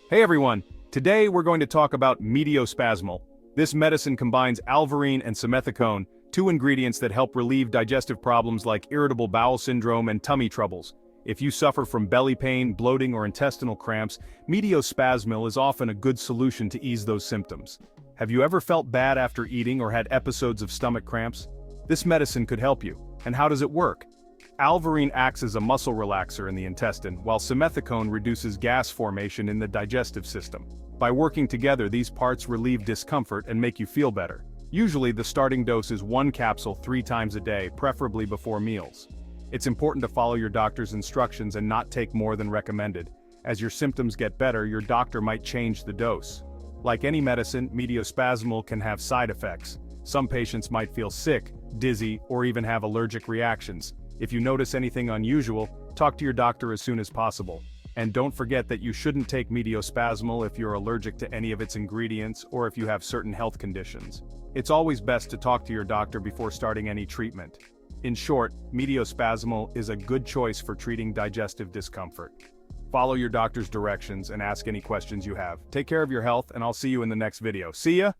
Hey everyone, today we're going to talk about Meteospasmyl. This medicine combines alvarine and simethicone, two ingredients that help relieve digestive problems like irritable bowel syndrome and tummy troubles. If you suffer from belly pain, bloating, or intestinal cramps, Meteospasmyl is often a good solution to ease those symptoms. Have you ever felt bad after eating or had episodes of stomach cramps? This medicine could help you. And how does it work? Alvarine acts as a muscle relaxer in the intestine, while simethicone reduces gas formation in the digestive system. By working together, these parts relieve discomfort and make you feel better. Usually, the starting dose is 1 capsule 3 times a day, preferably before meals. It's important to follow your doctor's instructions and not take more than recommended. As your symptoms get better, your doctor might change the dose. Like any medicine, Mediospasmal can have side effects. Some patients might feel sick, dizzy, or even have allergic reactions. If you notice anything unusual, talk to your doctor as soon as possible. And don't forget that you shouldn't take Mediospasmal if you're allergic to any of its ingredients or if you have certain health conditions. It's always best to talk to your doctor before starting any treatment. In short, Mediospasmal is a good choice for treating digestive discomfort. Follow your doctor's directions and ask any questions you have. Take care of your health, and I'll see you in the next video. See ya!